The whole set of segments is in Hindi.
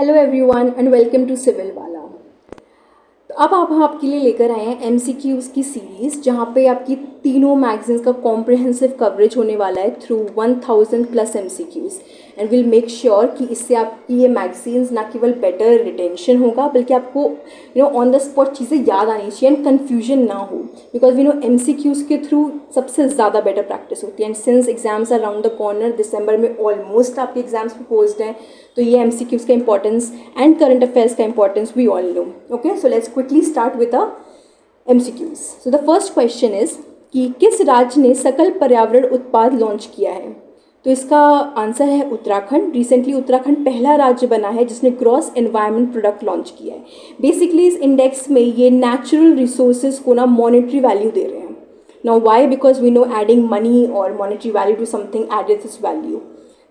Hello everyone and welcome to civil वाला। तो अब आप हम आपके लिए लेकर आए हैं एमसीक्यूज़ की सीरीज़, जहाँ पे आपकी तीनों मैगजीन्स का कॉम्प्रिहेंसिव कवरेज होने वाला है through 1000 plus MCQs. And will make sure कि इससे आपकी ये मैगजीन्स ना केवल बेटर रिटेंशन होगा, बल्कि आपको ऑन द स्पॉट चीज़ें याद आनी चाहिए एंड कन्फ्यूजन ना हो, बिकॉज एमसीक्यूज़ के थ्रू सबसे ज़्यादा बेटर प्रैक्टिस होती है। And since exams are around the corner, दिसंबर में ऑलमोस्ट आपके एग्जाम्स प्रपोज्ड हैं, तो ये एमसीक्यूज़ का इंपॉर्टेंस एंड करंट अफेयर्स का importance we all know. Okay, so let's quickly start with the MCQs. So the first question is कि किस राज्य ने सकल पर्यावरण उत्पाद लॉन्च किया है? तो इसका आंसर है उत्तराखंड। रिसेंटली उत्तराखंड पहला राज्य बना है जिसने ग्रॉस एनवायरनमेंट प्रोडक्ट लॉन्च किया है। बेसिकली इस इंडेक्स में ये नेचुरल रिसोर्सेज को ना मॉनेटरी वैल्यू दे रहे हैं। Now why? Because we know adding money और monetary value to something added this value.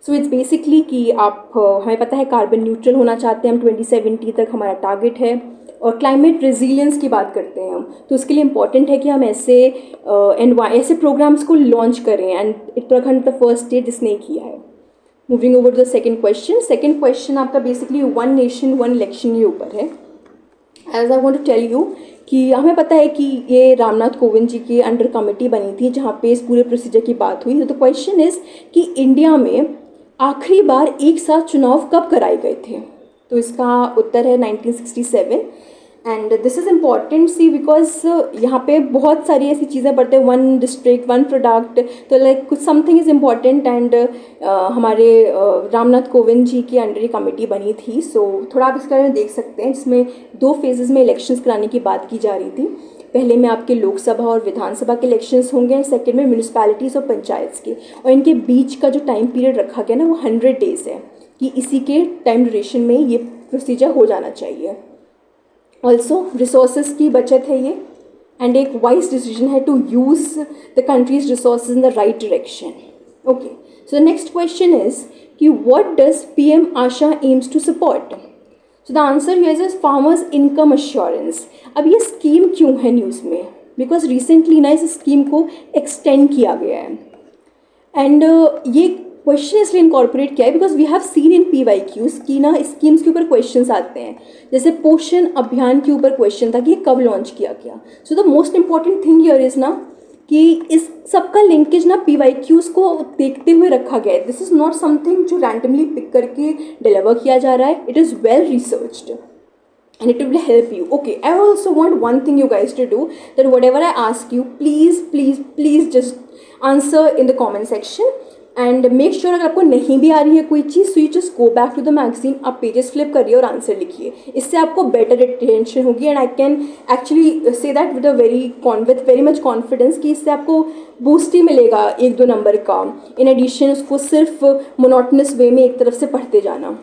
So it's basically कि आप हमें पता है कार्बन न्यूट्रल होना चाहते हैं हम, 2070 तक हमारा टारगेट है, और क्लाइमेट रेजिलियंस की बात करते हैं हम, तो उसके लिए इम्पॉर्टेंट है कि हम ऐसे प्रोग्राम्स को लॉन्च करें। And Uttarakhand the first state जिसने किया है। Moving over to the second question आपका basically one nation one election के ऊपर है। As I want to tell you कि हमें पता है कि ये रामनाथ कोविंद जी की अंडर कमेटी बनी थी जहाँ पे इस पूरे प्रोसीजर की बात हुई। तो द क्वेश्चन इज कि इंडिया में आखिरी बार एक साथ चुनाव कब कराए गए थे? तो इसका उत्तर है 1967। And this is important see because यहाँ पे बहुत सारी ऐसी चीज़ें पढ़ते हैं, वन डिस्ट्रिक्ट वन प्रोडक्ट, तो लाइक कुछ समथिंग इज़ इम्पॉर्टेंट। एंड हमारे रामनाथ कोविंद जी की अंडर कमेटी बनी थी। सो थोड़ा आप इसके बारे में देख सकते हैं, जिसमें 2 फेजेज़ में इलेक्शंस कराने की बात की जा रही थी। पहले में आपके लोकसभा और विधानसभा के इलेक्शंस होंगे, एंड सेकेंड में म्यूनिसपैलिटीज़ और पंचायत के, और इनके बीच का जो टाइम पीरियड रखा गया ना वो 100 डेज़ है, कि इसी के टाइम ड्यूरेशन में ये प्रोसीजर हो जाना चाहिए। ऑल्सो रिसोर्सेज की बचत है ये, एंड एक वाइज डिसीजन है to use the country's resources in the right direction. Okay, so the next question is कि what does PM Asha aims to support? So the answer here is farmers income assurance. अब ये स्कीम क्यों है न्यूज़ में? बिकॉज रिसेंटली ना इस स्कीम को एक्सटेंड किया गया है। एंड ये क्वेश्चन इसलिए इनकॉर्पोरेट किया है because we have seen in PYQs कि ना स्कीम्स के ऊपर क्वेश्चंस आते हैं। जैसे पोषण अभियान के ऊपर क्वेश्चन था कि ये कब लॉन्च किया गया। So the most important thing here is ना कि इस सबका लिंकेज ना PYQs को देखते हुए रखा गया है। दिस इज़ नॉट समथिंग जो रैंडमली पिक करके डिलीवर किया जा रहा है। It is well researched and it will help you. Okay, I also want one thing you guys to do, that whatever I ask you, please just answer in the comment section and make sure अगर आपको नहीं भी आ रही है कोई चीज़, so you just go back to the magazine, आप पेजेस फ्लिप करिए और आंसर लिखिए। इससे आपको बेटर रिटेंशन होगी, and I can actually say that with very much confidence कि इससे आपको बूस्ट ही मिलेगा 1-2 नंबर का। इन एडिशन उसको सिर्फ मोनोटनस वे में एक तरफ से पढ़ते जाना,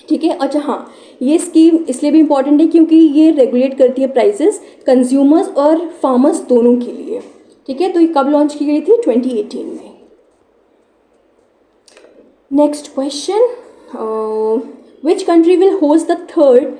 ठीक है। अच्छा हाँ, ये स्कीम इसलिए भी इम्पॉर्टेंट है क्योंकि ये रेगुलेट करती है प्राइसेस कंज्यूमर्स और फार्मर्स दोनों के लिए, ठीक है। तो ये कब लॉन्च की गई थी? 2018 में। Next question, which country will host the third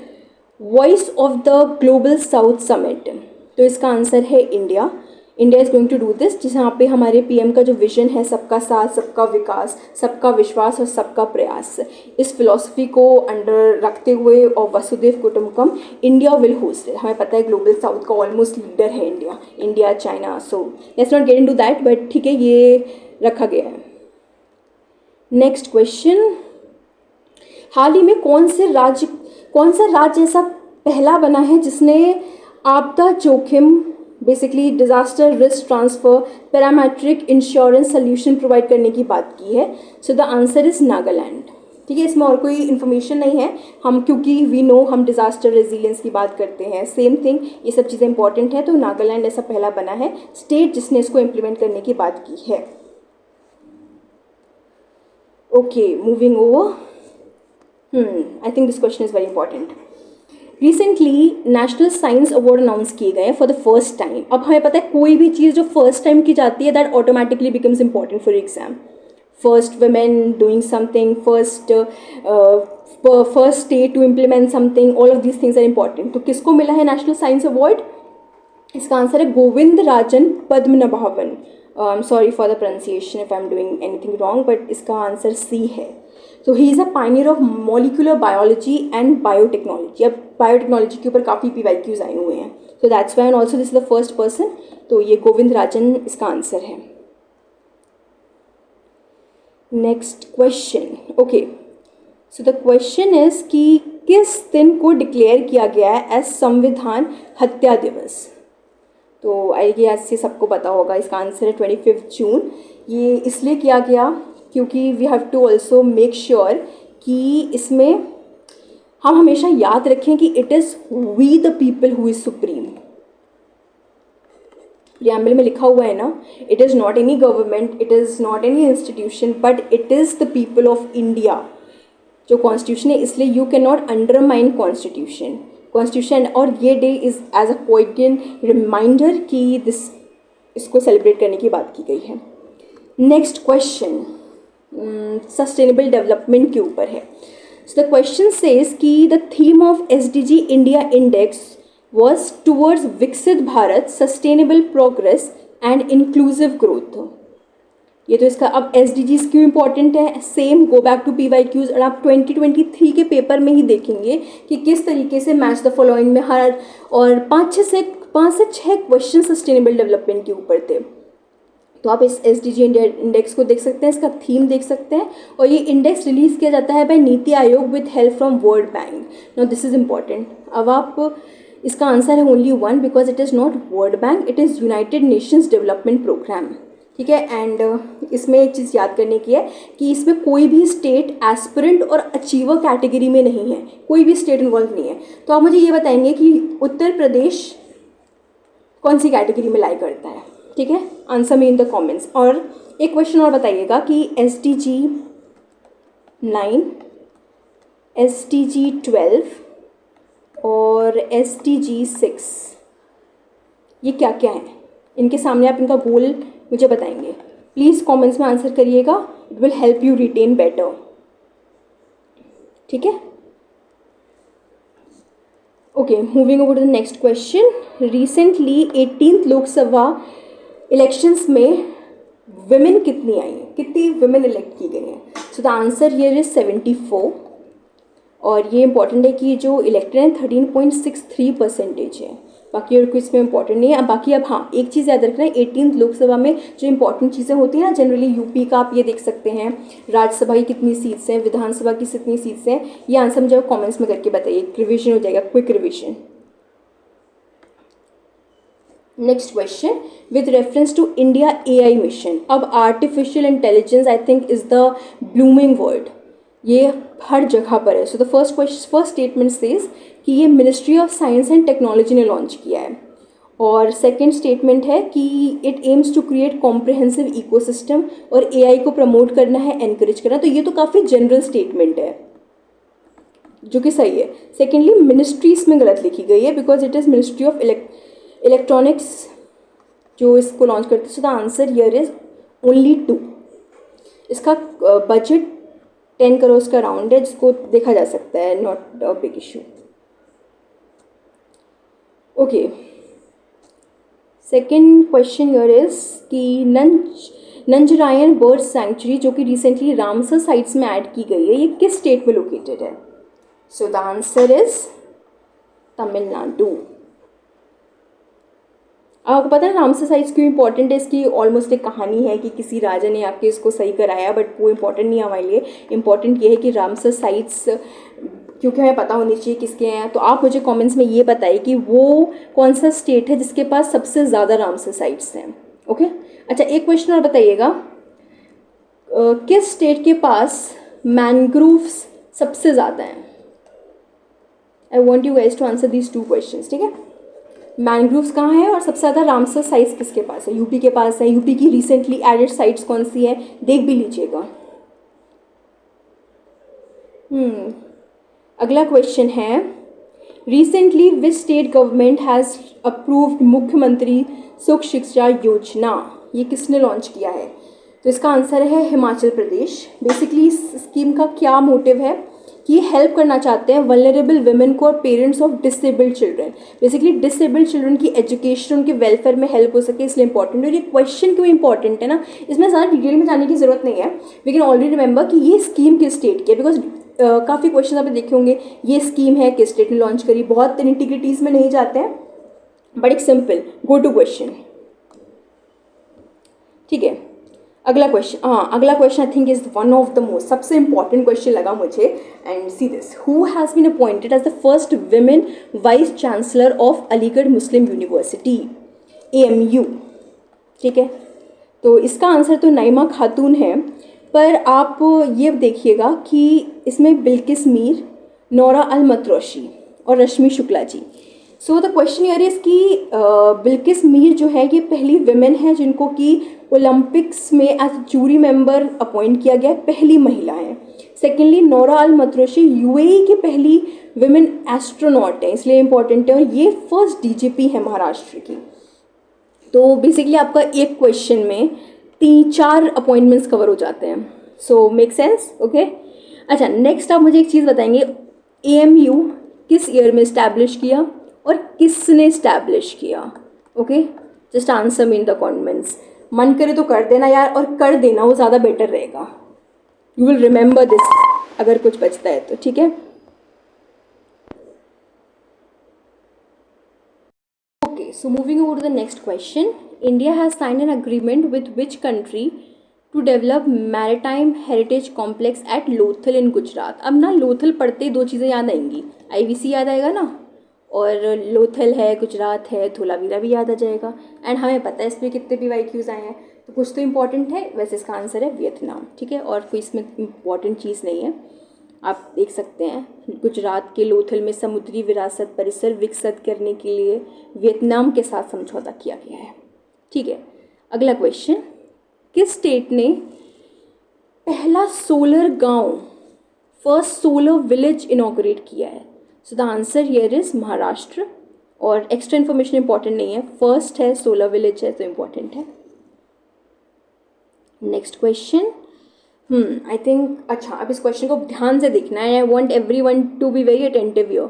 voice of the global south summit? तो इसका आंसर है India. India is going to do this, जहाँ पे हमारे पीएम का जो विजन है सबका साथ सबका विकास सबका विश्वास और सबका प्रयास, इस फिलॉसफी को अंडर रखते हुए और वसुदेव कुटुंबकम, इंडिया विल होस्ट इट। हमें पता है ग्लोबल साउथ का ऑलमोस्ट लीडर है India China, so let's not get into that, but ठीक है ये रखा गया है। नेक्स्ट क्वेश्चन, हाल ही में कौन सा राज्य ऐसा पहला बना है जिसने आपदा जोखिम basically disaster risk transfer parametric insurance solution provide करने की बात की है? So the answer is Nagaland, ठीक है। इसमें और कोई इन्फॉर्मेशन नहीं है, हम क्योंकि वी नो हम डिजास्टर रेजिलियंस की बात करते हैं, सेम थिंग ये सब चीज़ें इंपॉर्टेंट है। तो नागालैंड ऐसा पहला बना है स्टेट जिसने इसको इम्प्लीमेंट करने की बात की है। Okay, moving over, I think this question is very important. Recently national science award announce किए गए फॉर द फर्स्ट टाइम। अब हमें पता है कोई भी चीज़ जो फर्स्ट टाइम की जाती है that automatically becomes important for exam. First women doing something, first state to implement something, all of these things are important. तो किसको मिला है नेशनल साइंस अवार्ड? इसका आंसर है Govind Rajan Padmanabhan. I am sorry for the pronunciation if I am doing anything wrong, but इसका आंसर C है। So he is a pioneer of molecular biology and biotechnology. अब बायोटेक्नोलॉजी के ऊपर काफ़ी PYQs आए हुए हैं, so that's why and also this is the first person. तो ये गोविंद राजन इसका आंसर है। Next question, okay, so the question is कि किस दिन को डिक्लेयर किया गया है एज संविधान हत्या दिवस। तो आई गेस ये सबको पता होगा, इसका आंसर है 25 जून। ये इसलिए किया गया क्योंकि we have to also make sure कि इसमें हम हमेशा याद रखें कि it is we the people who is supreme. Preamble में लिखा हुआ है ना, it is not any government, it is not any institution, but it is the people of India. जो कॉन्स्टिट्यूशन है, इसलिए you can not undermine constitution. और ये day is as a poignant reminder कि इसको सेलिब्रेट करने की बात की गई है। नेक्स्ट क्वेश्चन सस्टेनेबल डेवलपमेंट के ऊपर है। So the question says the theme थीम ऑफ SDG India index was towards Viksit Bharat, sustainable progress and inclusive growth. ये तो इसका अब SDGs क्यों इंपॉर्टेंट है, same go back to PYQs, और आप 2023 के पेपर में ही देखेंगे कि किस तरीके से मैच द फॉलोइंग में हर और 5 से 6 क्वेश्चन सस्टेनेबल डेवलपमेंट के ऊपर थे। तो आप इस SDG इंडिया इंडेक्स को देख सकते हैं, इसका थीम देख सकते हैं। और ये इंडेक्स रिलीज़ किया जाता है by NITI Aayog with help from World Bank. Now this is important. अब आप इसका आंसर है only one, because it is not World Bank, it is United Nations Development Programme. ठीक है, एंड इसमें एक चीज़ याद करने की है कि इसमें कोई भी स्टेट एस्पिरेंट और अचीवर कैटेगरी में नहीं है, कोई भी स्टेट इन्वॉल्व नहीं है। तो आप मुझे ये बताएंगे कि उत्तर प्रदेश कौन सी कैटेगरी में लाई करता है। ठीक है, answer me in the comments. और एक क्वेश्चन और बताइएगा कि SDG 9, SDG 12 और SDG 6 ये क्या क्या है, इनके सामने आप इनका गोल मुझे बताएंगे। प्लीज़ कमेंट्स में आंसर करिएगा, it will help you retain better. ठीक है, okay, moving over to the next question. Recently 18th Lok Sabha elections में विमेन कितनी आई हैं, कितनी विमेन इलेक्ट की गई हैं। So the answer here is 74। और ये इंपॉर्टेंट है कि जो इलेक्टेड हैं 13.63% है, बाकी और कुछ इसमें इंपॉर्टेंट नहीं है। अब बाकी अब हाँ, एक चीज़ याद रखना है, 18th लोकसभा में जो इंपॉर्टेंट चीज़ें होती हैं ना, जनरली यूपी का आप ये देख सकते हैं, राज्यसभा की कितनी सीट्स हैं, विधानसभा की कितनी सीट्स हैं, ये आंसर मुझे कमेंट्स में करके बताइए, रिविजन हो जाएगा, quick revision. Next question, with reference to India AI mission. अब artificial intelligence I think is the blooming word, ये हर जगह पर है। So the first statement says कि ये ministry of science and technology ने लॉन्च किया है। और सेकेंड स्टेटमेंट है कि it aims to create comprehensive ecosystem, और AI को प्रमोट करना है, एनकरेज करना। तो ये तो काफ़ी जनरल स्टेटमेंट है जो कि सही है। सेकेंडली मिनिस्ट्री इसमें गलत लिखी गई है, because it is ministry of electronics जो इसको लॉन्च करते हैं। So the answer here is only 2। इसका बजट 10 करोड़ का राउंड है, जिसको देखा जा सकता है, not a big issue. Okay, second question here is कि नंजरायन बर्ड सेंचुरी जो कि रिसेंटली रामसर साइट्स में ऐड की गई है, ये किस स्टेट में लोकेटेड है। So the answer is Tamil Nadu. आपको पता है रामसर साइट्स क्यों इंपॉर्टेंट है, इसकी ऑलमोस्ट एक कहानी है कि किसी राजा ने आके इसको सही कराया, बट वो इंपॉर्टेंट नहीं है हमारे लिए। इंपॉर्टेंट ये है कि रामसर साइट्स क्योंकि हमें पता होनी चाहिए किसके हैं। तो आप मुझे कमेंट्स में ये बताइए कि वो कौन सा स्टेट है जिसके पास सबसे ज़्यादा रामसर साइट्स हैं। ओके, अच्छा, एक क्वेश्चन और बताइएगा, किस स्टेट के पास मैनग्रोव्स सबसे ज़्यादा हैं। I want you guys to answer these 2 question. ठीक है, मैनग्रोव्स कहाँ है और सबसे ज़्यादा रामसर साइट्स किसके पास है। यूपी के पास है। यूपी की रिसेंटली एडेड साइट्स कौन सी है, देख भी लीजिएगा। अगला क्वेश्चन है, recently which state government has approved मुख्यमंत्री सुख शिक्षा योजना। ये किसने लॉन्च किया है। तो इसका आंसर है हिमाचल प्रदेश। बेसिकली इस स्कीम का क्या मोटिव है कि ये हेल्प करना चाहते हैं वल्नरेबल वुमेन को और parents of disabled children. Basically disabled children की एजुकेशन, उनके वेलफेयर में हेल्प हो सके, इसलिए इंपॉर्टेंट है। और ये क्वेश्चन क्यों इंपॉर्टेंट है ना, इसमें ज़्यादा डिटेल में जाने की जरूरत नहीं है। वी कैन ऑलरेडी रिमेंबर कि ये स्कीम किस स्टेट की है, बिकॉज काफ़ी क्वेश्चन आपने देखे होंगे ये स्कीम है किस स्टेट ने लॉन्च करी। बहुत इंटीग्रिटीज़ में नहीं जाते हैं, बट एक सिंपल गो टू क्वेश्चन। ठीक है, अगला क्वेश्चन, अगला question I think is one of the most, सबसे इंपॉर्टेंट क्वेश्चन लगा मुझे। And see this, who has been appointed as the first women vice chancellor of Aligarh Muslim University, AMU। ठीक है, तो इसका आंसर तो नाइमा खातून है, पर आप ये देखिएगा कि इसमें बिल्किस मीर, नौरा अल मतरोशी और Rashmi Shukla ji. So the question year is कि बिल्किस मीर जो है ये पहली विमेन है जिनको कि ओलंपिक्स में एज जूरी मेंबर अपॉइंट किया गया, पहली महिला है। सेकेंडली नौरा अल मतरोशी UAE की पहली विमेन एस्ट्रोनॉट है, इसलिए इंपॉर्टेंट है, और ये फर्स्ट DGP है महाराष्ट्र की। तो बेसिकली आपका एक क्वेश्चन में 3-4 अपॉइंटमेंट्स कवर हो जाते हैं। So make sense, okay. अच्छा, नेक्स्ट आप मुझे एक चीज़ बताएंगे, AMU किस ईयर में इस्टेब्लिश किया और किसने इस्टेब्लिश किया? Okay, just answer me in the comments. मन करे तो कर देना यार, और कर देना, वो ज़्यादा बेटर रहेगा। यू विल रिमेंबर दिस अगर कुछ बचता है तो, ठीक है। Okay, so moving over to the next question, India has sign an agreement with which country to develop maritime heritage complex at Lothal in Gujarat. अब ना लोथल पढ़ते ही दो चीज़ें याद आएंगी, IVC याद आएगा ना, और लोथल है, गुजरात है, धोलावीरा भी याद आ जाएगा। एंड हमें पता है इस पर कितने PYQs आए हैं, तो कुछ तो इंपॉर्टेंट है। वैसे इसका आंसर है वियतनाम, ठीक है, और कोई इसमें इंपॉर्टेंट चीज़ नहीं है। आप देख सकते हैं गुजरात के लोथल में समुद्री विरासत परिसर विकसित करने के लिए वियतनाम के साथ समझौता किया गया है। ठीक है, अगला क्वेश्चन, किस स्टेट ने पहला सोलर गांव, फर्स्ट सोलर विलेज इनॉग्रेट किया है? So the answer here is Maharashtra, और एक्स्ट्रा इन्फॉर्मेशन इंपॉर्टेंट नहीं है, फर्स्ट है, सोलर विलेज है, तो इंपॉर्टेंट है। नेक्स्ट क्वेश्चन, आई थिंक, अच्छा अब इस क्वेश्चन को ध्यान से देखना है, I want everyone to be very attentive here.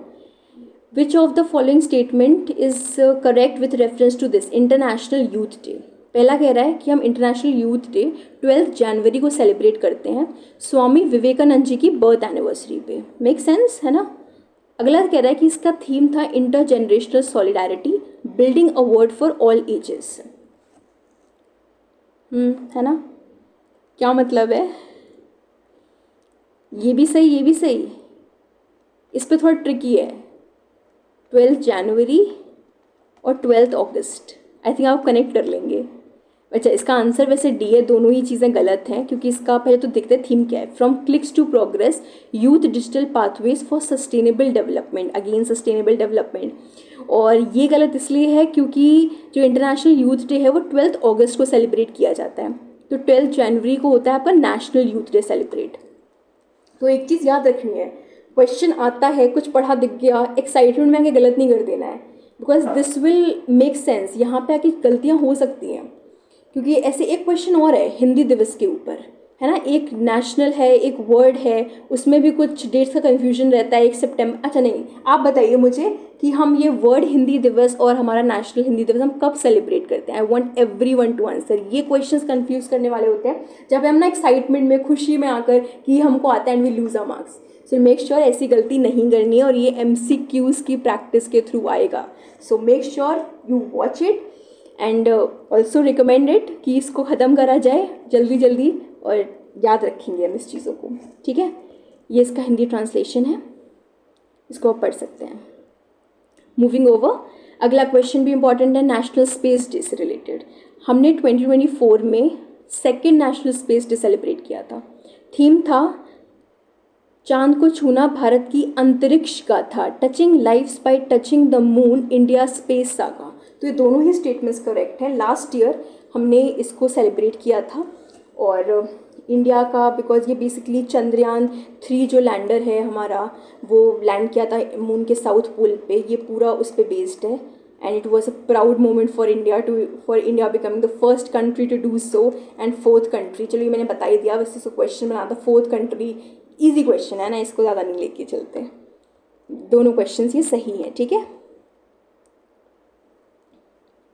Which of the following statement is correct with reference to this International Youth Day? पहला कह रहा है कि हम इंटरनेशनल यूथ डे 12 जनवरी को सेलिब्रेट करते हैं स्वामी विवेकानंद जी की बर्थ एनिवर्सरी पे। मेक सेंस है ना। अगला कह रहा है कि इसका थीम था inter generational solidarity, building a world for all ages. है ना, क्या मतलब है? ये भी सही, ये भी सही, इस पे थोड़ा ट्रिकी है। 12 जनवरी और 12 अगस्त, आई थिंक आप कनेक्ट कर लेंगे। अच्छा, इसका आंसर वैसे डी है, दोनों ही चीज़ें गलत हैं, क्योंकि इसका पहले तो देखते हैं थीम क्या है। From clicks to progress, youth digital pathways for sustainable development, again sustainable development. और ये गलत इसलिए है क्योंकि जो इंटरनेशनल यूथ डे है वो 12 अगस्त को सेलिब्रेट किया जाता है, तो 12 जनवरी को होता है आपका नेशनल यूथ डे सेलिब्रेट। तो एक चीज़ याद रखनी है, क्वेश्चन आता है, कुछ पढ़ा दिख गया, एक्साइटमेंट में आके गलत नहीं कर देना है, because this will make sense. यहाँ पे आके गलतियाँ हो सकती हैं, क्योंकि ऐसे एक क्वेश्चन और है हिंदी दिवस के ऊपर, है ना, एक नेशनल है, एक वर्ड है, उसमें भी कुछ डेट्स का कन्फ्यूजन रहता है, 1 सितंबर। अच्छा नहीं, आप बताइए मुझे कि हम ये वर्ड हिंदी दिवस और हमारा नेशनल हिंदी दिवस हम कब सेलिब्रेट करते हैं? I want everyone to answer. ये क्वेश्चंस कंफ्यूज करने वाले होते हैं जब हम ना एक्साइटमेंट में, खुशी में आकर कि हमको आता है and we lose our marks. So make sure ऐसी गलती नहीं करनी है, और ये MCQs की प्रैक्टिस के थ्रू आएगा। सो make sure you watch it and also recommended कि इसको ख़त्म करा जाए जल्दी जल्दी, और याद रखेंगे हम इस चीज़ों को, ठीक है। ये इसका हिंदी ट्रांसलेशन है, इसको आप पढ़ सकते हैं। मूविंग ओवर, अगला क्वेश्चन भी इंपॉर्टेंट है, नेशनल स्पेस डे से रिलेटेड। हमने 2024 में 2nd national space day celebrate किया था। थीम था चांद को छूना भारत की अंतरिक्ष गाथा, touching lives by touching the moon, India space saga. तो ये दोनों ही स्टेटमेंट्स करेक्ट हैं। लास्ट ईयर हमने इसको सेलिब्रेट किया था, और इंडिया का, बिकॉज ये बेसिकली चंद्रयान 3 जो लैंडर है हमारा, वो लैंड किया था मून के साउथ पोल पे, ये पूरा उस पर बेस्ड है। And it was a proud moment for India becoming the first country to do so, and 4th country. चलो ये मैंने बता ही दिया, वैसे क्वेश्चन बना था 4th कंट्री इजी क्वेश्चन है ना, इसको ज़्यादा नहीं लेके चलते, दोनों क्वेश्चंस ये सही हैं, ठीक है।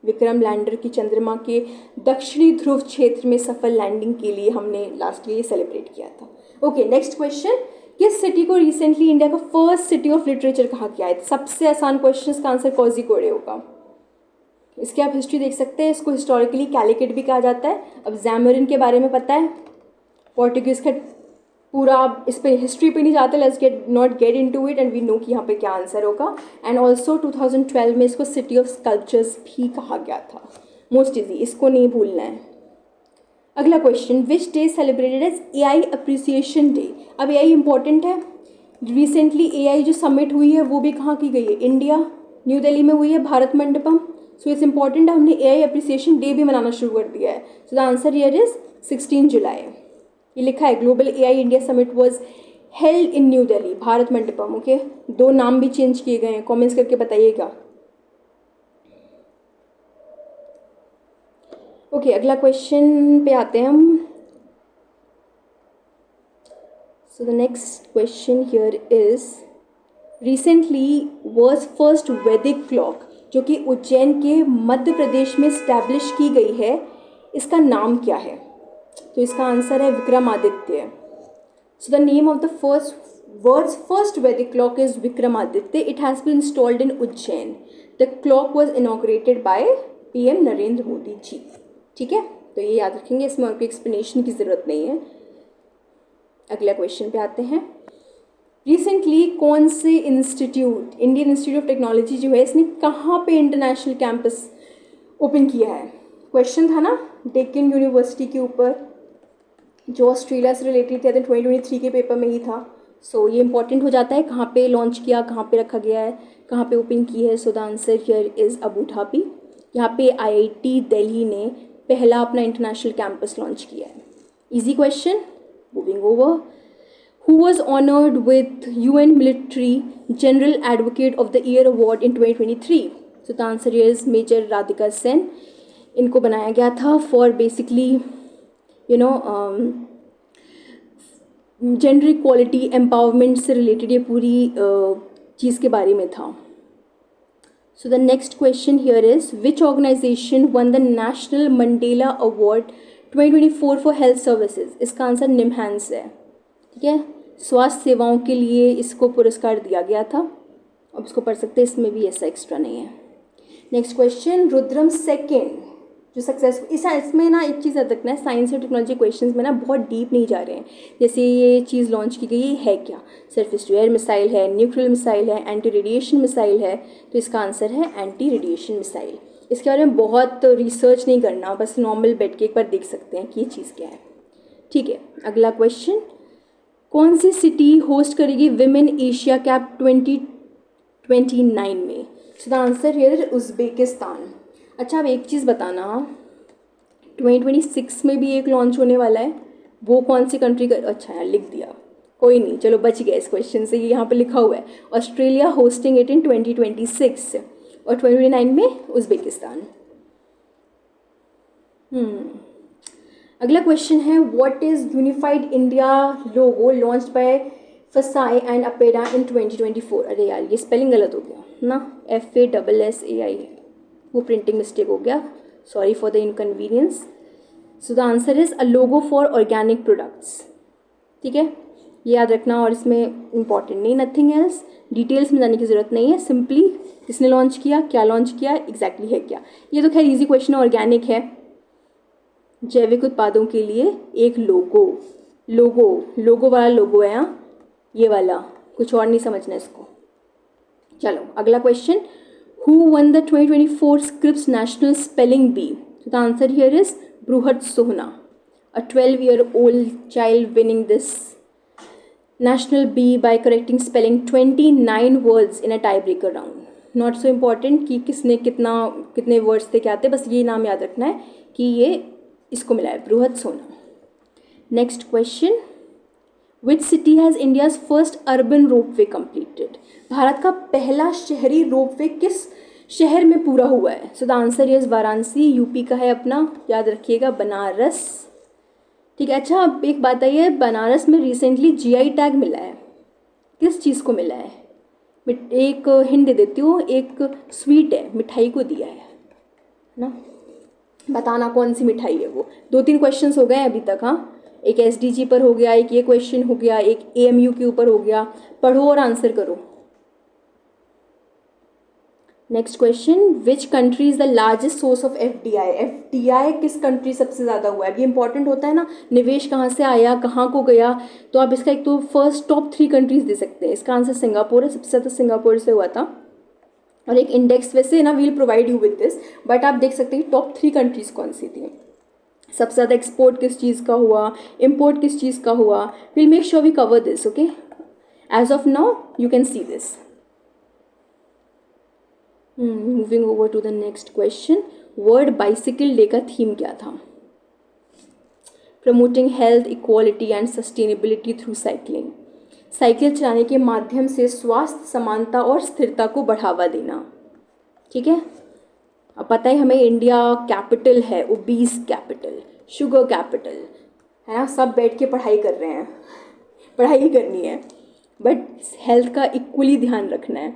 विक्रम लैंडर की चंद्रमा के दक्षिणी ध्रुव क्षेत्र में सफल लैंडिंग के लिए हमने लास्ट ईयर सेलिब्रेट किया था। ओके, नेक्स्ट क्वेश्चन, किस सिटी को रिसेंटली इंडिया का फर्स्ट सिटी ऑफ लिटरेचर कहा गया है? सबसे आसान क्वेश्चन, इसका आंसर कोझिकोड होगा। इसकी आप हिस्ट्री देख सकते हैं, इसको हिस्टोरिकली कैलिकट भी कहा जाता है। अब जैमरिन के बारे में पता है, पोर्टुगीज का पूरा, इस पे हिस्ट्री पे नहीं जाते, let's not get into it and we know कि यहाँ पे क्या आंसर होगा। एंड ऑल्सो 2012 में इसको सिटी ऑफ स्कल्पचर्स भी कहा गया था। मोस्ट इजी, इसको नहीं भूलना है। अगला question, which day celebrated as AI appreciation day? अब एआई इंपॉर्टेंट है, रिसेंटली एआई जो समिट हुई है वो भी कहाँ की गई है? इंडिया, न्यू दिल्ली में हुई है, Bharat Mandapam. So it's important है, हमने एआई अप्रिसिएशन डे भी मनाना शुरू कर दिया है। So the answer here is 16 जुलाई। ये लिखा है, global AI India summit was held in new Delhi, Bharat Mandapam. Okay, 2 नाम भी चेंज किए गए हैं, कमेंट्स करके बताइएगा। ओके, अगला क्वेश्चन पे आते हैं हम। सो the next question here is, recently was first Vedic clock जो कि उज्जैन के मध्य प्रदेश में स्टैब्लिश की गई है, इसका नाम क्या है? तो इसका आंसर है Vikramaditya. So the name of the first Vedic clock is Vikramaditya. It has been installed in Ujjain. The clock was inaugurated by PM Narendra Modi ji. ठीक है, तो ये याद रखेंगे, इसमें और कोई एक्सप्लेनेशन की ज़रूरत नहीं है। अगला क्वेश्चन पे आते हैं। रिसेंटली कौन से institute, Indian institute of technology जो है, इसने कहाँ पे इंटरनेशनल कैंपस ओपन किया है? क्वेश्चन था ना डेक्कन यूनिवर्सिटी के ऊपर, जो ऑस्ट्रेलिया से रिलेटेड थे, 2023 के पेपर में ही था। सो ये इंपॉर्टेंट हो जाता है, कहाँ पे लॉन्च किया, कहाँ पे रखा गया है, कहाँ पे ओपन की है। So the answer here is Abu Dhabi. यहाँ पे आईआईटी दिल्ली ने पहला अपना इंटरनेशनल कैंपस लॉन्च किया है। Easy question, moving over. Who was honored with UN Military General Advocate of the Year Award in 2023? So the answer is Major Radhika Sen. इनको बनाया गया था for basically gender equality empowerment से रिलेटेड ये पूरी चीज़ के बारे में था। So the next question here is, which organisation won the National Mandela Award 2024 for health services? इसका आंसर निमहांस है। ठीक है, स्वास्थ्य सेवाओं के लिए इसको पुरस्कार दिया गया था। अब इसको पढ़ सकते हैं, इसमें भी ऐसा एक्स्ट्रा नहीं है। नेक्स्ट क्वेश्चन, रुद्रम सेकेंड जो सक्सेसफुल, इसमें ना एक चीज़ याद रखना है, साइंस और टेक्नोलॉजी क्वेश्चंस में ना बहुत डीप नहीं जा रहे हैं। जैसे ये चीज़ लॉन्च की गई है क्या, सरफेस टू एयर मिसाइल है, न्यूक्लियर मिसाइल है, एंटी रेडिएशन मिसाइल है, तो इसका आंसर है एंटी रेडिएशन मिसाइल। इसके बारे में बहुत रिसर्च नहीं करना, बस नॉर्मल बैठ के एक बार देख सकते हैं कि ये चीज़ क्या है। ठीक है, अगला क्वेश्चन, कौन सी सिटी होस्ट करेगी विमेन एशिया कैप 2029 में? सो the answer here is Uzbekistan. अच्छा, अब एक चीज़ बताना, 2026 में भी एक लॉन्च होने वाला है, वो कौन सी कंट्री का? अच्छा यार, लिख दिया, कोई नहीं, चलो बच गया इस क्वेश्चन से। ये यहाँ पे लिखा हुआ है ऑस्ट्रेलिया होस्टिंग इट इन 2026 और 2029 में उज़्बेकिस्तान। अगला क्वेश्चन है, what is unified India logo launched by फसाई एंड अपेरा इन 2024? अरे यार, ये स्पेलिंग गलत हो गया ना, FASSAI, वो प्रिंटिंग मिस्टेक हो गया, sorry for the inconvenience. So the answer is a logo for organic products. ठीक है, ये याद रखना, और इसमें इंपॉर्टेंट नहीं, नथिंग एल्स, डिटेल्स में जाने की ज़रूरत नहीं है, सिंपली किसने लॉन्च किया, क्या लॉन्च किया, एग्जैक्टली है क्या। ये तो खैर इजी क्वेश्चन है, ऑर्गेनिक है, जैविक उत्पादों के लिए एक लोगो वाला लोगो है, यहाँ ये वाला, कुछ और नहीं समझना इसको। चलो अगला question, who won the 2024 Scripps National Spelling Bee? तो the answer here is Bruhat Soma, a 12-year-old child winning this national bee by correcting spelling 29 words in a tiebreaker round. Not so important कि किसने कितने वर्ड्स थे, क्या थे, बस ये नाम याद रखना है कि ये इसको मिला है, बृहत सोना। Next question, which city has India's first urban ropeway completed? Bharat का पहला शहरी रोपवे किस शहर में पूरा हुआ है? So the answer is Varanasi, UP का है अपना, याद रखिएगा, बनारस। ठीक है। अच्छा, अब एक बात आई है, बनारस में रिसेंटली जीआई टैग मिला है, किस चीज़ को मिला है? एक हिंट दे देती हूँ, एक स्वीट है, मिठाई को दिया है ना, बताना कौन सी मिठाई है वो। 2-3 क्वेश्चंस हो गए हैं अभी तक। हाँ, एक एसडीजी पर हो गया, एक ये क्वेश्चन हो गया, एक एएमयू के ऊपर हो गया। पढ़ो और आंसर करो। Next question, which country is the largest source of FDI? FDI किस कंट्री सबसे ज़्यादा हुआ है? अब ये इंपॉर्टेंट होता है ना, निवेश कहाँ से आया, कहाँ को गया, तो आप इसका एक तो फर्स्ट टॉप 3 कंट्रीज दे सकते हैं। इसका आंसर सिंगापुर है, सबसे ज़्यादा सिंगापुर से हुआ था। और एक इंडेक्स वैसे ना, we'll provide you with this, but आप देख सकते हैं टॉप 3 कंट्रीज कौन सी थी, सबसे ज़्यादा एक्सपोर्ट किस चीज़ का हुआ, इम्पोर्ट किस चीज़ का हुआ। Will make sure we cover this, okay. As of now you can see this. Moving over to the next question, World Bicycle Day का थीम क्या था? Promoting health, equality and sustainability through cycling. Cycle चलाने के माध्यम से स्वास्थ्य, समानता और स्थिरता को बढ़ावा देना। ठीक है। अब पता है हमें, इंडिया कैपिटल है, ओबीस कैपिटल, शुगर कैपिटल है ना, सब बैठ के पढ़ाई कर रहे हैं, पढ़ाई ही करनी है, बट हेल्थ का इक्वली ध्यान रखना है।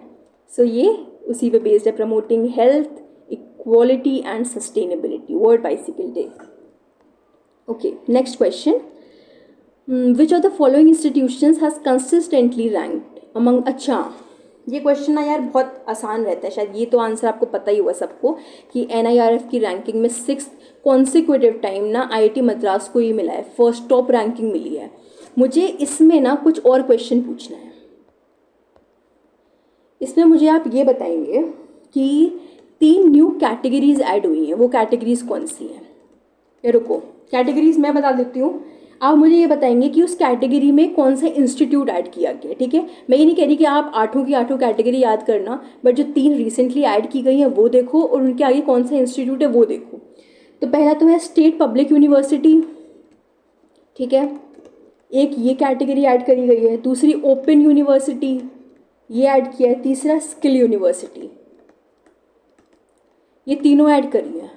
सो ये उसी पे बेस्ड है, promoting health, equality and sustainability, world Bicycle day. Okay, next question, which of the following institutions has consistently ranked among. अच्छा, ये क्वेश्चन ना यार बहुत आसान रहता है, शायद ये तो आंसर आपको पता ही हुआ सबको, कि एनआईआरएफ की रैंकिंग में 6th कॉन्सिक्यूटिव टाइम ना आईआईटी मद्रास को ही मिला है, फर्स्ट टॉप रैंकिंग मिली है। मुझे इसमें ना कुछ और क्वेश्चन पूछना है। इसमें मुझे आप ये बताएंगे कि 3 न्यू कैटेगरीज ऐड हुई हैं, वो कैटेगरीज कौन सी हैं? ये रुको, कैटेगरीज मैं बता देती हूँ, आप मुझे ये बताएंगे कि उस कैटेगरी में कौन सा इंस्टीट्यूट ऐड किया गया। ठीक है, मैं ये नहीं कह रही कि आप 8 की 8 कैटेगरी याद करना, बट जो 3 रिसेंटली ऐड की गई हैं वो देखो, और उनके आगे कौन सा इंस्टीट्यूट है वो देखो। तो पहला तो है स्टेट पब्लिक यूनिवर्सिटी, ठीक है, एक ये कैटेगरी ऐड करी गई है। दूसरी ओपन यूनिवर्सिटी, ये ऐड किया है। तीसरा स्किल यूनिवर्सिटी, ये तीनों ऐड करी है।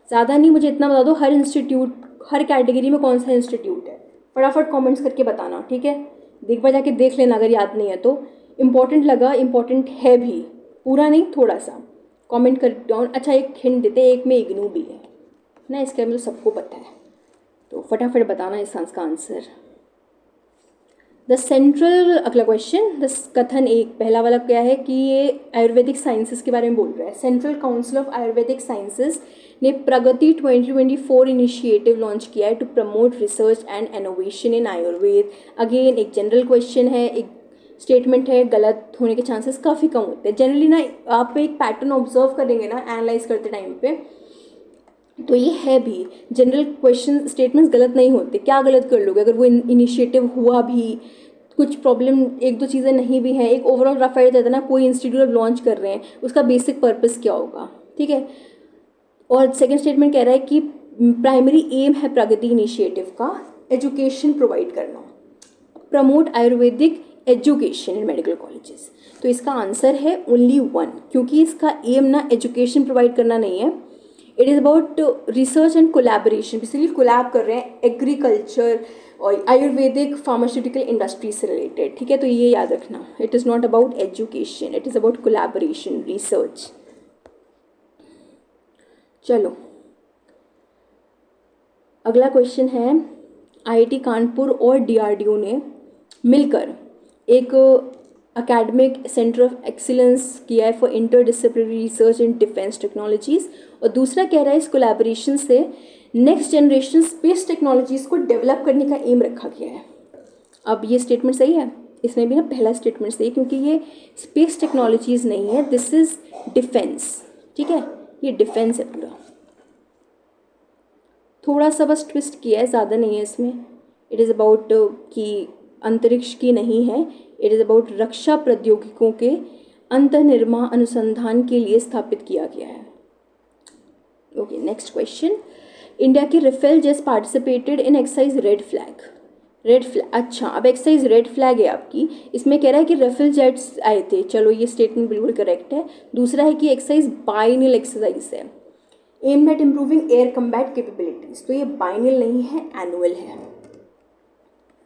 ज़्यादा नहीं, मुझे इतना बता दो हर इंस्टीट्यूट, हर कैटेगरी में कौन सा इंस्टीट्यूट है। फटाफट कमेंट्स करके बताना, ठीक है। एक बार जाके देख लेना अगर याद नहीं है तो। इम्पॉर्टेंट लगा, इम्पॉर्टेंट है भी, पूरा नहीं थोड़ा सा, कमेंट कर डाउन। अच्छा, एक हिंट देते, एक में इग्नू भी है ना, इसके में तो सबको पता है, तो फटाफट बताना इसका आंसर। द सेंट्रल, अगला क्वेश्चन, द कथन एक, पहला वाला क्या है कि ये आयुर्वेदिक साइंसेस के बारे में बोल रहा है। Central Council of Ayurvedic Sciences ने प्रगति 2024 इनिशिएटिव लॉन्च किया है to promote research and innovation in Ayurveda. Again एक जनरल क्वेश्चन है, एक स्टेटमेंट है, गलत होने के चांसेस काफ़ी कम होते हैं। जनरली ना आप एक पैटर्न ऑब्जर्व करेंगे ना एनालाइज करते टाइम पे, तो ये है भी, जनरल क्वेश्चन स्टेटमेंट्स गलत नहीं होते। क्या गलत कर लोगे अगर वो इनिशिएटिव हुआ भी, कुछ प्रॉब्लम, 1-2 चीज़ें नहीं भी हैं, एक ओवरऑल रफ आइडिया देता है ना, कोई इंस्टीट्यूट लॉन्च कर रहे हैं, उसका बेसिक पर्पस क्या होगा। ठीक है। और सेकेंड स्टेटमेंट कह रहा है कि प्राइमरी एम है प्रगति इनिशिएटिव का एजुकेशन प्रोवाइड करना, promote Ayurvedic education in medical colleges. तो इसका आंसर है ओनली 1, क्योंकि इसका एम ना एजुकेशन प्रोवाइड करना नहीं है, it is about research and collaboration. Basically collab कर रहे हैं एग्रीकल्चर और आयुर्वेदिक फार्मास्यूटिकल इंडस्ट्री से रिलेटेड। ठीक है, तो ये याद रखना, it is not about education, it is about collaboration, research. चलो, अगला क्वेश्चन है, आईआईटी कानपुर और डीआरडीओ ने मिलकर एक एकेडमिक सेंटर ऑफ एक्सीलेंस किया है for interdisciplinary research in defence technologies, और दूसरा कह रहा है इस कोलैबोरेशन से नेक्स्ट जनरेशन स्पेस टेक्नोलॉजीज़ को डेवलप करने का एम रखा गया है। अब ये स्टेटमेंट सही है, इसमें भी ना पहला स्टेटमेंट सही, क्योंकि ये स्पेस टेक्नोलॉजीज़ नहीं है, दिस इज़ डिफेंस। ठीक है, ये डिफेंस है पूरा, थोड़ा सा बस ट्विस्ट किया है, ज़्यादा नहीं है इसमें। इट इज़ अबाउट कि अंतरिक्ष की नहीं है, इट इज़ अबाउट रक्षा प्रौद्योगिकियों के अंतर्निर्माण अनुसंधान के लिए स्थापित किया गया है। ओके, नेक्स्ट क्वेश्चन, इंडिया की Rafale jets participated in exercise Red Flag. Red Flag, अच्छा, अब एक्सरसाइज रेड फ्लैग है आपकी, इसमें कह रहा है कि राफेल जेट्स आए थे, चलो ये स्टेटमेंट बिल्कुल करेक्ट है। दूसरा है कि एक्सरसाइज बाइनल एक्सरसाइज है, aimed at improving air combat capabilities, तो ये बाइनल नहीं है, एनुअल है,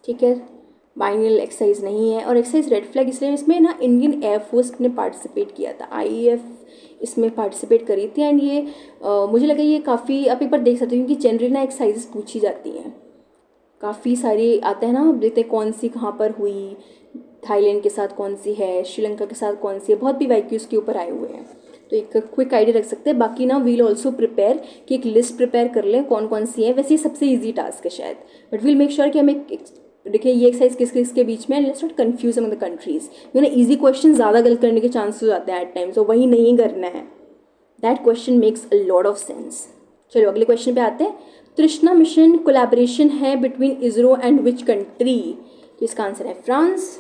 ठीक है, बाइनल एक्सरसाइज नहीं है। और एक्सरसाइज रेड फ्लैग इसलिए, इसमें ना इंडियन एयरफोर्स ने पार्टिसिपेट किया था, आईएएफ इसमें पार्टिसिपेट करी थी। एंड ये मुझे लगा ये काफ़ी, आप एक बार देख सकते हो क्योंकि जनरली ना एक्सरसाइजेस पूछी जाती हैं, काफ़ी सारी आते हैं ना, आप देखते हैं कौन सी कहाँ पर हुई, थाईलैंड के साथ कौन सी है, श्रीलंका के साथ कौन सी है, बहुत भी वाइक्यूज़ के ऊपर आए हुए हैं, तो एक क्विक आइडिया रख सकते हैं। बाकी ना वील ऑल्सो प्रिपेयर कि एक लिस्ट प्रिपेयर कर लें कौन कौन सी है, वैसे ये सबसे ईजी टास्क है शायद, बट वील मेक श्योर कि हम एक देखिए ये एक्सरसाइज किस किस के बीच में, let's not confuse among the countries, you know easy question ज़्यादा गलत करने के चांसेस हो जाते हैं एट टाइम्स, तो वही नहीं करना है, that question makes a lot of sense. चलो अगले क्वेश्चन पे आते हैं। तृष्णा मिशन कोलैबोरेशन है between ISRO and which country, तो इसका आंसर है फ्रांस।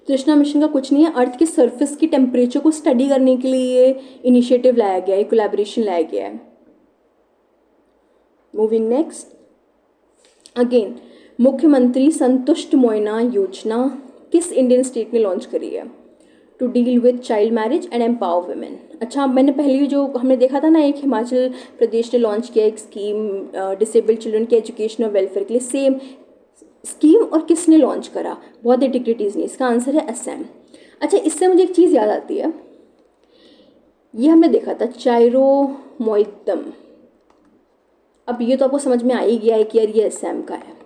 तृष्णा मिशन का कुछ नहीं है, अर्थ के सरफेस की टेम्परेचर को स्टडी करने के लिए इनिशिएटिव लाया गया है, कोलैबोरेशन लाया गया है। मूविंग नेक्स्ट, अगेन मुख्यमंत्री संतुष्ट मोयना योजना किस इंडियन स्टेट ने लॉन्च करी है, to deal with child marriage and empower women. अच्छा, मैंने पहले जो हमने देखा था ना, एक हिमाचल प्रदेश ने लॉन्च किया एक स्कीम डिसेबल्ड चिल्ड्रन के एजुकेशन और वेलफेयर के लिए, सेम स्कीम, और किसने लॉन्च करा, बहुत इंटीग्रिटीज़ ने, इसका आंसर है असम। अच्छा, इससे मुझे एक चीज़ याद आती है, ये हमने देखा था चाइरो मोइदम, अब ये तो आपको समझ में आ ही गया है कि यार ये असम का है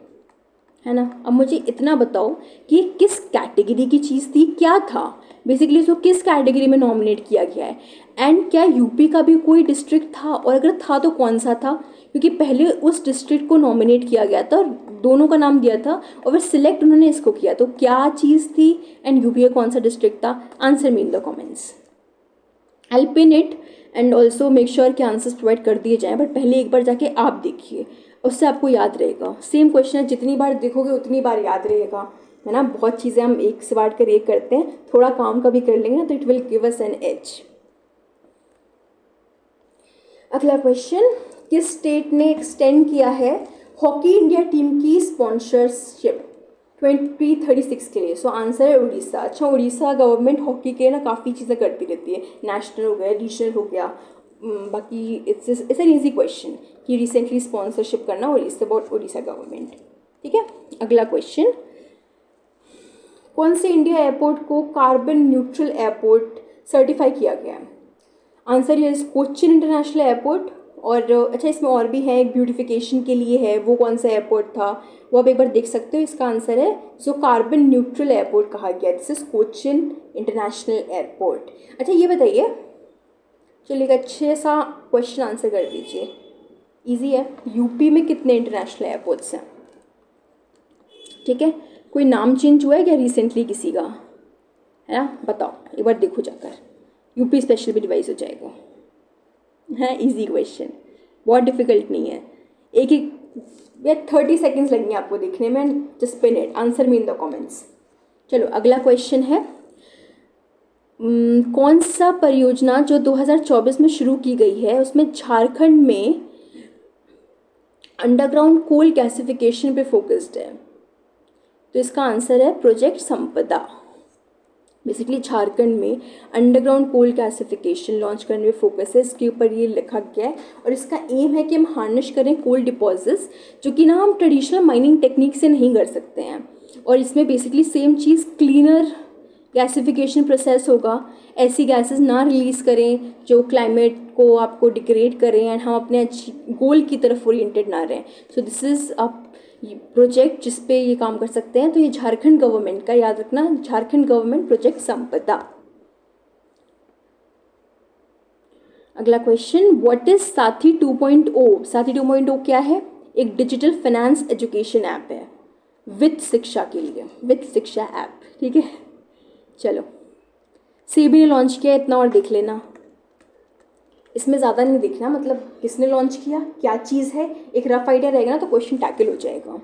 ना। अब मुझे इतना बताओ कि ये किस कैटेगरी की चीज़ थी, क्या था बेसिकली, इसको किस कैटेगरी में नॉमिनेट किया गया है, एंड क्या यूपी का भी कोई डिस्ट्रिक्ट था, और अगर था तो कौन सा था, क्योंकि पहले उस डिस्ट्रिक्ट को नॉमिनेट किया गया था और दोनों का नाम दिया था, और फिर सिलेक्ट उन्होंने इसको किया, तो क्या चीज़ थी एंड यूपी का कौन सा डिस्ट्रिक्ट था, answer me in the comments, I pin it and also make sure कि आंसर्स प्रोवाइड कर दिए जाएँ, बट पहले एक बार जाके आप देखिए, उससे आपको याद रहेगा। सेम क्वेश्चन है, जितनी बार देखोगे उतनी बार याद रहेगा, है ना। बहुत चीज़ें हम एक से बांट कर एक करते हैं, थोड़ा काम का भी कर लेंगे ना, तो it will give us an edge. अगला क्वेश्चन, किस स्टेट ने एक्सटेंड किया है हॉकी इंडिया टीम की स्पॉन्सरशिप 2036 के लिए, सो आंसर है उड़ीसा। अच्छा, उड़ीसा गवर्नमेंट हॉकी के ना काफ़ी चीज़ें करती रहती है, नेशनल हो गया, रीजनल हो गया, बाकी इट्स एन ईजी क्वेश्चन कि रिसेंटली स्पॉन्सरशिप करना और इससे अबाउट उड़ीसा गवर्नमेंट, ठीक है। अगला क्वेश्चन, कौन से इंडिया एयरपोर्ट को कार्बन न्यूट्रल एयरपोर्ट सर्टिफाई किया गया है, आंसर ये कोचिन इंटरनेशनल एयरपोर्ट। और अच्छा, इसमें और भी है, एक ब्यूटिफिकेशन के लिए है, वो कौन सा एयरपोर्ट था वो आप एक बार देख सकते हो, इसका आंसर है जो कार्बन न्यूट्रल एयरपोर्ट कहा गया, this is Cochin international airport. अच्छा, ये बताइए, चलिए एक अच्छे सा क्वेश्चन आंसर कर दीजिए, इजी है, यूपी में कितने इंटरनेशनल एयरपोर्ट्स हैं, ठीक है, कोई नाम चेंज हुआ है क्या रिसेंटली किसी का, है ना, बताओ एक बार देखो जाकर, यूपी स्पेशल भी डिवाइस हो जाएगा, है इजी क्वेश्चन, बहुत डिफिकल्ट नहीं है, एक एक या 30 सेकेंड्स लगेंगे आपको देखने में, just pin it, answer me in the comments. चलो अगला क्वेश्चन है, कौन सा परियोजना जो 2024 में शुरू की गई है उसमें झारखंड में अंडरग्राउंड कोल गैसिफिकेशन पे फोकस्ड है, तो इसका आंसर है प्रोजेक्ट संपदा। बेसिकली झारखंड में अंडरग्राउंड कोल गैसिफिकेशन लॉन्च करने में फोकस है, इसके ऊपर ये लिखा गया है, और इसका एम है कि हम हार्नेस करें कोल डिपॉजिट्स जो कि ना हम ट्रेडिशनल माइनिंग टेक्निक से नहीं कर सकते हैं, और इसमें बेसिकली सेम चीज़ क्लीनर गैसिफिकेशन प्रोसेस होगा, ऐसी गैसेस ना रिलीज़ करें जो क्लाइमेट को आपको डिग्रेड करें एंड हम अपने अच्छी गोल की तरफ ओरिएंटेड ना रहें, so this is a project जिस पे ये काम कर सकते हैं, तो ये झारखंड गवर्नमेंट का, याद रखना, झारखंड गवर्नमेंट प्रोजेक्ट संपदा। अगला क्वेश्चन, व्हाट इज साथी 2.0, साथी 2.0 क्या है, एक डिजिटल फाइनेंस एजुकेशन ऐप है विद शिक्षा के लिए, विद शिक्षा ऐप, ठीक है। चलो, सेबी ने लॉन्च किया, इतना और देख लेना, इसमें ज़्यादा नहीं देखना, मतलब किसने लॉन्च किया, क्या चीज़ है, एक रफ आइडिया रहेगा ना तो क्वेश्चन टैकल हो जाएगा।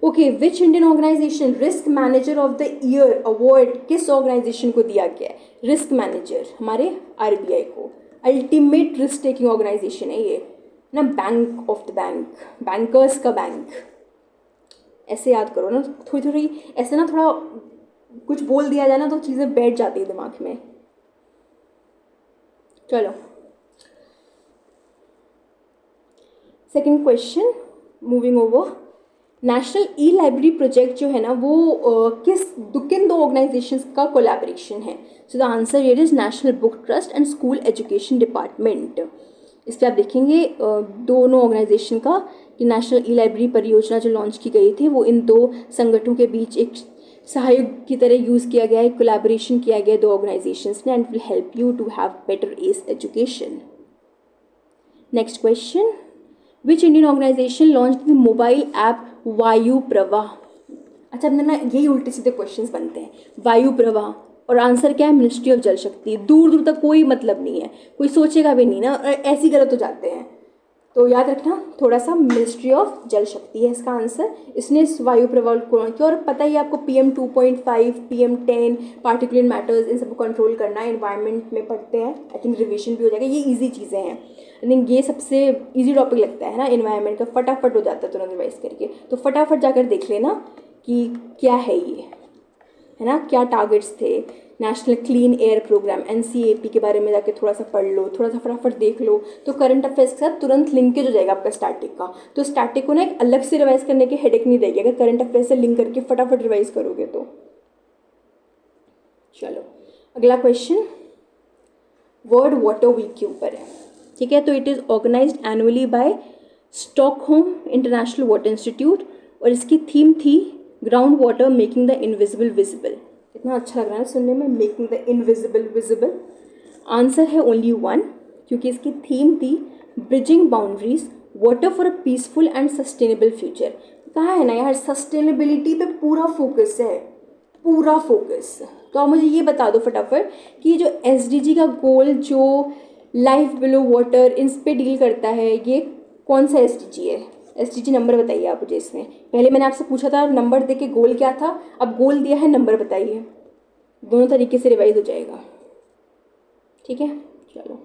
Okay, which Indian organisation risk manager of the year award किस ऑर्गेनाइजेशन को दिया गया है, रिस्क मैनेजर हमारे आरबीआई को, अल्टीमेट रिस्क टेकिंग ऑर्गेनाइजेशन है ये ना, bank of the bank, bankers का बैंक, ऐसे याद करो ना, थोड़ी थोड़ी ऐसे ना, थोड़ा कुछ बोल दिया जाए ना तो चीज़ें बैठ जाती है दिमाग में। चलो second question, moving over, national e library project जो है ना वो किन दो ऑर्गेनाइजेशंस का कोलैबोरेशन है? So the answer here is national book trust and school education department. इस पर आप देखेंगे दोनों ऑर्गेनाइजेशन का कि नेशनल ई लाइब्रेरी परियोजना जो लॉन्च की गई थी वो इन दो संगठनों के बीच एक सहयोग की तरह यूज़ किया गया है, कोलैबोरेशन किया गया है दो ऑर्गेनाइजेशंस ने, and will help you to have better as education. Next question, which Indian organisation launch the mobile app Vayu Pravah? अच्छा, अब ना यही उल्टे सीधे क्वेश्चंस बनते हैं। वायु प्रवाह और आंसर क्या है? मिनिस्ट्री ऑफ जल शक्ति। दूर दूर तक कोई मतलब नहीं है, कोई सोचेगा भी नहीं ना, ऐसे ही गलत हो जाते हैं। तो याद रखना थोड़ा सा, मिनिस्ट्री ऑफ जल शक्ति है इसका आंसर। इसने इस वायु प्रवाह को किया, और पता ही आपको PM 2.5, PM 10, पार्टिकुलेट मैटर्स, इन सबको कंट्रोल करना है, एनवायरनमेंट में पढ़ते हैं। आई थिंक रिविजन भी हो जाएगा, ये ईजी चीज़ें हैं। आई थिंक ये सबसे ईजी टॉपिक लगता है ना एनवायरनमेंट का, फटाफट हो जाता है तुरंत रिवाइज करके। तो फटाफट जाकर देख लेना कि क्या है ये, है ना, क्या टारगेट्स थे। National Clean Air Programme NCAP के बारे में जाके थोड़ा सा पढ़ लो, थोड़ा सा फटाफट देख लो, तो करंट अफेयर्स के साथ तुरंत लिंकेज हो जाएगा आपका स्टैटिक का। तो स्टैटिक को ना एक अलग से रिवाइज करने की हेडेक नहीं रहेगी अगर करंट अफेयर्स से लिंक करके फटाफट रिवाइज करोगे तो। चलो अगला क्वेश्चन, वर्ल्ड वाटर वीक के ऊपर है, ठीक है। तो it is organised annually by Stockholm international water institute, और इसकी थीम थी ground water making the invisible visible. कितना अच्छा लग रहा है सुनने में, making the invisible visible. Answer है ओनली वन, क्योंकि इसकी थीम थी bridging boundaries water for a peaceful and sustainable future. कहा है ना यार, सस्टेनेबिलिटी पे पूरा फोकस है, पूरा फोकस। तो आप मुझे ये बता दो फटाफट कि जो SDG का गोल जो लाइफ बिलो वाटर इन पे डील करता है, ये कौन सा SDG है? SDG नंबर बताइए आप मुझे इसमें। पहले मैंने आपसे पूछा था नंबर दे के गोल क्या था, अब गोल दिया है नंबर बताइए। दोनों तरीके से रिवाइज हो जाएगा, ठीक है। चलो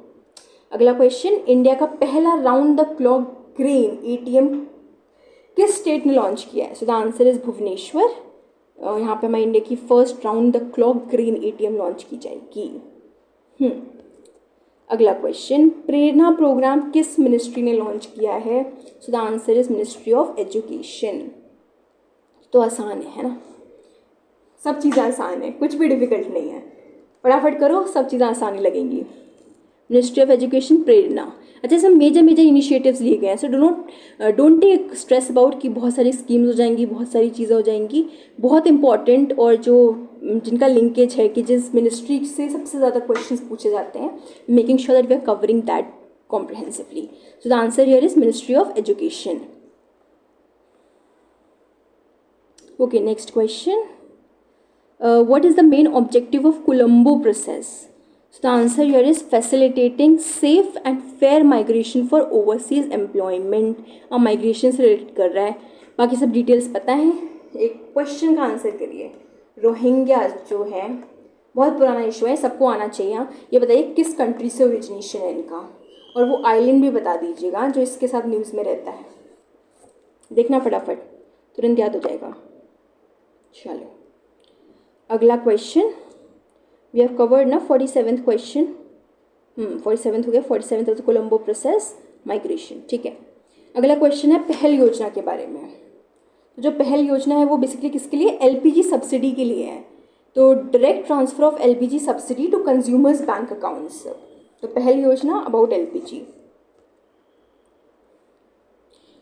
अगला क्वेश्चन, इंडिया का पहला round the clock green ATM किस स्टेट ने लॉन्च किया है? So the answer is Bhubaneswar. यहाँ पे हमारे इंडिया की first round the clock green ATM launch की जाएगी। अगला क्वेश्चन, प्रेरणा प्रोग्राम किस मिनिस्ट्री ने लॉन्च किया है? So the answer is ministry of education. तो आसान है ना, सब चीज़ें आसान है, कुछ भी डिफिकल्ट नहीं है, फटाफट करो सब चीज़ें आसानी लगेंगी। Ministry of education Prerna. अच्छा, सब मेजर इनिशिएटिव्स लिए गए हैं, so don't take stress about कि बहुत सारी स्कीम्स हो जाएंगी, बहुत सारी चीज़ें हो जाएंगी। बहुत इंपॉर्टेंट और जो जिनका लिंकेज है कि जिस मिनिस्ट्री से सबसे ज़्यादा क्वेश्चंस पूछे जाते हैं, making sure that we are covering that comprehensively. So the answer here is ministry of education. Okay, next question, what is the main objective of Colombo process? So the answer here is facilitating safe and fair migration for overseas employment। अब माइग्रेशन से रिलेटेड कर रहा है, बाकी सब डिटेल्स पता है। एक क्वेश्चन का आंसर करिए। रोहिंग्या जो है बहुत पुराना इशू है, सबको आना चाहिए। हाँ, ये बताइए किस कंट्री से ओरिजिनेशन है इनका, और वो आइलैंड भी बता दीजिएगा जो इसके साथ न्यूज़ में रहता है। देखना फटाफट, तुरंत याद हो जाएगा। चलो अगला क्वेश्चन, वी हैव कवर्ड ना 47th क्वेश्चन। 47th हो गया, 47th of the Colombo process migration, ठीक है। अगला क्वेश्चन है पहल योजना के बारे में। तो जो पहल योजना है वो बेसिकली किसके लिए? LPG सब्सिडी के लिए है। तो direct transfer of LPG subsidy to consumers bank accounts. तो Pahal Yojana about LPG।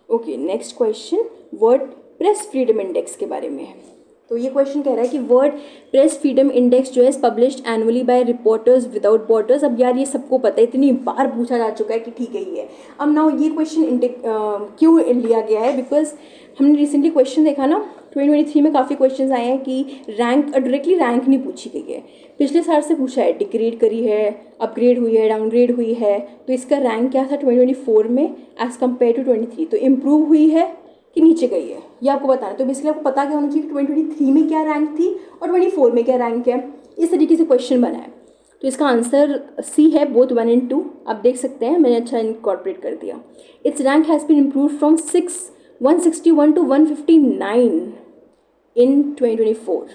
Okay, next question, world press freedom index के बारे में है। तो ये क्वेश्चन कह रहा है कि वर्ड प्रेस फ्रीडम इंडेक्स जो है published annually bye reporters without borders. अब यार ये सबको पता है, इतनी बार पूछा जा चुका है कि ठीक है ये है। अब नाउ ये क्वेश्चन क्यों लिया गया है? बिकॉज हमने रिसेंटली क्वेश्चन देखा ना, 2023 में काफ़ी क्वेश्चन आए हैं कि डायरेक्टली रैंक नहीं पूछी गई है। पिछले साल से पूछा है, डिग्रेड करी है, अपग्रेड हुई है, डाउनग्रेड हुई है, तो इसका रैंक क्या था 2024 में एज़ कम्पेयर टू 23। तो इम्प्रूव हुई है कि नीचे गई है, ये आपको बताना है। तो बेसिकली आपको पता क्या होना चाहिए कि 2023 में क्या रैंक थी और 24 में क्या रैंक है। इस तरीके से क्वेश्चन बना है। तो इसका आंसर C है, बोथ 1 and 2। आप देख सकते हैं, मैंने अच्छा इनकॉर्पोरेट कर दिया। Its rank has been improve from 161 to 159 in 2024।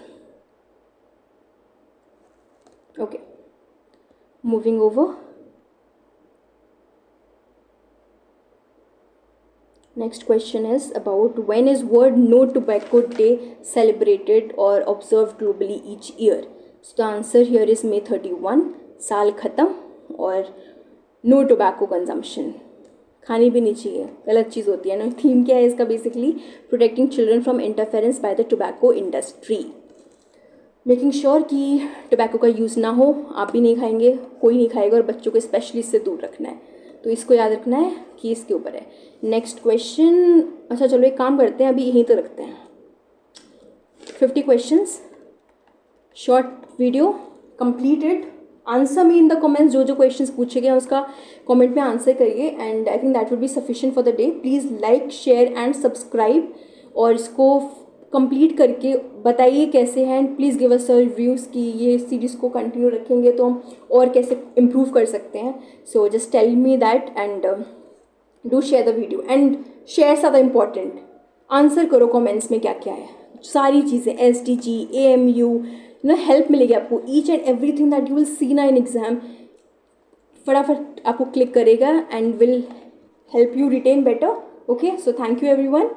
Okay, moving over. Next question is about when is World No Tobacco Day celebrated or observed globally each year? So the answer here is May 31. साल ख़त्म और नो टोबैको कंजम्पशन, खानी भी नहीं चाहिए, गलत चीज़ होती है ना. थीम क्या है इसका? Basically protecting children from interference by the tobacco industry, making sure कि टोबैको का यूज़ ना हो. आप भी नहीं खाएंगे, कोई नहीं खाएगा, और बच्चों को स्पेशली इससे दूर रखना है. तो इसको याद रखना है कि इसके ऊपर है. Next question. अच्छा चलो एक काम करते हैं, अभी यहीं तो रखते हैं. 50 questions, short video completed. Answer me in the comments, जो जो क्वेश्चंस पूछे गए उसका कमेंट में आंसर करिए. And I think that would be sufficient for the day. Please like, share and subscribe, और इसको कंप्लीट करके बताइए कैसे हैं. And please give us reviews कि ये सीरीज़ को कंटिन्यू रखेंगे तो हम और कैसे इम्प्रूव कर सकते हैं. So just tell me that and do share the video. And share ज़्यादा इम्पॉर्टेंट, आंसर करो कमेंट्स में क्या क्या है. सारी चीज़ें SDG, AMU, हेल्प मिलेगी आपको. Each and everything that you will see ना इन एग्जाम फटाफट आपको क्लिक करेगा and will help you retain better. Okay, so thank you everyone.